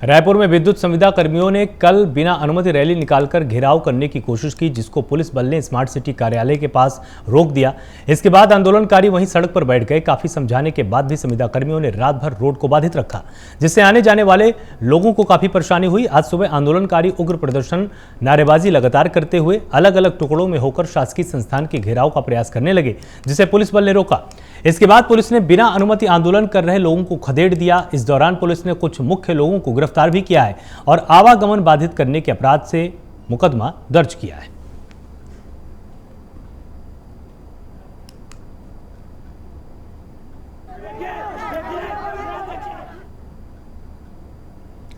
रायपुर में विद्युत संविदा कर्मियों ने कल बिना अनुमति रैली निकालकर घेराव करने की कोशिश की, जिसको पुलिस बल ने स्मार्ट सिटी कार्यालय के पास रोक दिया। इसके बाद आंदोलनकारी वहीं सड़क पर बैठ गए। काफी समझाने के बाद भी संविदा कर्मियों ने रात भर रोड को बाधित रखा, जिससे आने जाने वाले लोगों को काफी परेशानी हुई। आज सुबह आंदोलनकारी उग्र प्रदर्शन, नारेबाजी लगातार करते हुए अलग अलग टुकड़ों में होकर शासकीय संस्थान के घेराव का प्रयास करने लगे, जिसे पुलिस बल ने रोका। इसके बाद पुलिस ने बिना अनुमति आंदोलन कर रहे लोगों को खदेड़ दिया। इस दौरान पुलिस ने कुछ मुख्य लोगों को गिरफ्तार भी किया है और आवागमन बाधित करने के अपराध से मुकदमा दर्ज किया है।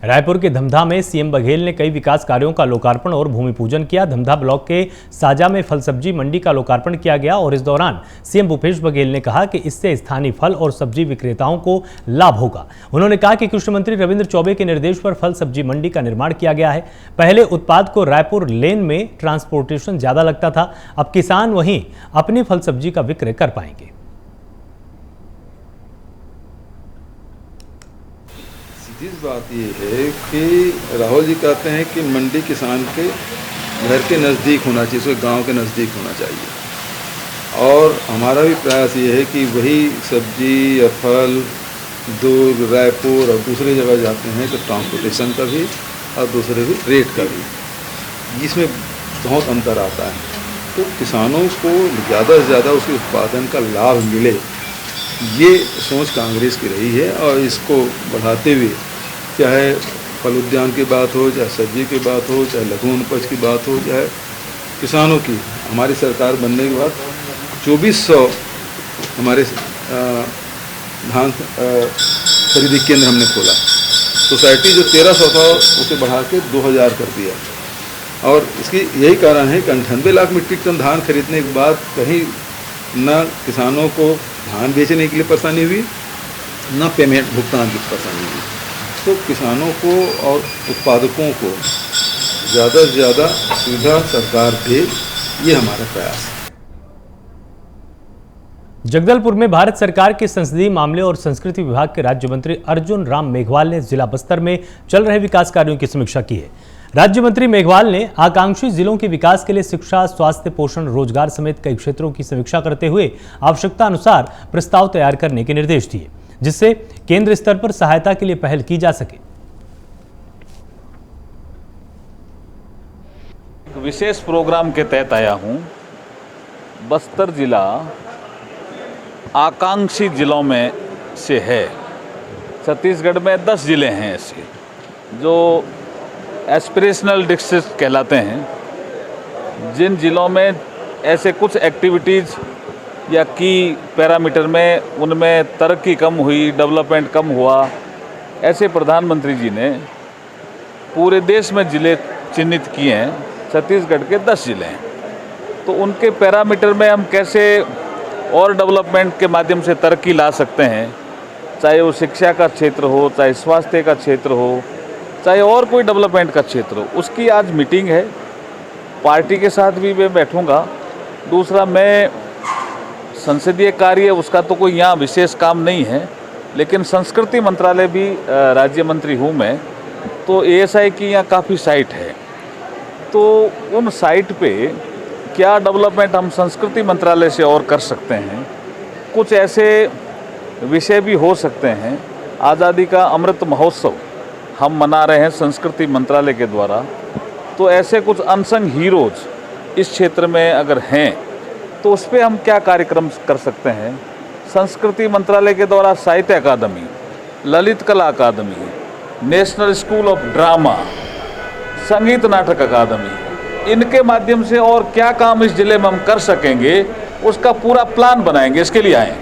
रायपुर के धमधा में सीएम बघेल ने कई विकास कार्यों का लोकार्पण और भूमि पूजन किया। धमधा ब्लॉक के साजा में फल सब्जी मंडी का लोकार्पण किया गया और इस दौरान सीएम भूपेश बघेल ने कहा कि इससे स्थानीय फल और सब्जी विक्रेताओं को लाभ होगा। उन्होंने कहा कि कृषि मंत्री रविंद्र चौबे के निर्देश पर फल सब्जी मंडी का निर्माण किया गया है। पहले उत्पाद को रायपुर लेन में ट्रांसपोर्टेशन ज्यादा लगता था, अब किसान वहीं अपनी फल सब्जी का विक्रय कर पाएंगे। सीधी बात ये है कि राहुल जी कहते हैं कि मंडी किसान के घर के नज़दीक होना चाहिए, उसके गांव के नज़दीक होना चाहिए। और हमारा भी प्रयास ये है कि वही सब्जी या फल दूर रायपुर और दूसरी जगह जाते हैं तो ट्रांसपोर्टेशन का भी और दूसरे भी रेट का भी, इसमें बहुत अंतर आता है। तो किसानों को ज़्यादा से ज़्यादा उसके उत्पादन का लाभ मिले, ये सोच कांग्रेस की रही है। और इसको बढ़ाते हुए चाहे फल उद्यान की बात हो, चाहे सब्जी की बात हो, चाहे लघु उपज की बात हो, चाहे किसानों की, हमारी सरकार बनने के बाद 2400 हमारे धान खरीदी केंद्र हमने खोला। सोसाइटी जो 1300 था उसे बढ़ा के 2000 कर दिया। और इसकी यही कारण है कि 98 लाख मीट्रिक टन धान खरीदने के बाद कहीं न किसानों को धान बेचने के लिए परेशानी हुई, न पेमेंट भुगतान की परेशानी हुई। तो किसानों को और उत्पादकों को ज़्यादा से ज़्यादा सुविधा सरकार दे, ये हमारा प्रयास है। जगदलपुर में भारत सरकार के संसदीय मामले और संस्कृति विभाग के राज्य मंत्री अर्जुन राम मेघवाल ने जिला बस्तर में चल रहे विकास कार्यों की समीक्षा की है। राज्य मंत्री मेघवाल ने आकांक्षी जिलों के विकास के लिए शिक्षा, स्वास्थ्य, पोषण, रोजगार समेत कई क्षेत्रों की समीक्षा करते हुए आवश्यकता अनुसार प्रस्ताव तैयार करने के निर्देश दिए, जिससे केंद्र स्तर पर सहायता के लिए पहल की जा सके। विशेष प्रोग्राम के तहत आया हूं। बस्तर जिला आकांक्षी जिलों में से है। छत्तीसगढ़ में 10 जिले हैं ऐसे जो एस्पिरेशनल डिस्ट्रिक्ट कहलाते हैं, जिन जिलों में ऐसे कुछ एक्टिविटीज़ या की पैरामीटर में उनमें तरक्की कम हुई, डेवलपमेंट कम हुआ, ऐसे प्रधानमंत्री जी ने पूरे देश में ज़िले चिन्हित किए हैं। छत्तीसगढ़ के 10 ज़िले हैं, तो उनके पैरामीटर में हम कैसे और डेवलपमेंट के माध्यम से तरक्की ला सकते हैं, चाहे वो शिक्षा का क्षेत्र हो, चाहे स्वास्थ्य का क्षेत्र हो, चाहे और कोई डेवलपमेंट का क्षेत्र हो, उसकी आज मीटिंग है। पार्टी के साथ भी मैं बैठूंगा। दूसरा, मैं संसदीय कार्य उसका तो कोई यहाँ विशेष काम नहीं है, लेकिन संस्कृति मंत्रालय भी राज्य मंत्री हूँ मैं, तो ASI की यहाँ काफ़ी साइट है। तो उन साइट पे क्या डेवलपमेंट हम संस्कृति मंत्रालय से और कर सकते हैं, कुछ ऐसे विषय भी हो सकते हैं। आज़ादी का अमृत महोत्सव हम मना रहे हैं संस्कृति मंत्रालय के द्वारा, तो ऐसे कुछ अनसंग हीरोज इस क्षेत्र में अगर हैं तो उस पर हम क्या कार्यक्रम कर सकते हैं। संस्कृति मंत्रालय के द्वारा साहित्य अकादमी, ललित कला अकादमी, नेशनल स्कूल ऑफ ड्रामा, संगीत नाटक अकादमी, इनके माध्यम से और क्या काम इस जिले में हम कर सकेंगे, उसका पूरा प्लान बनाएंगे। इसके लिए आए।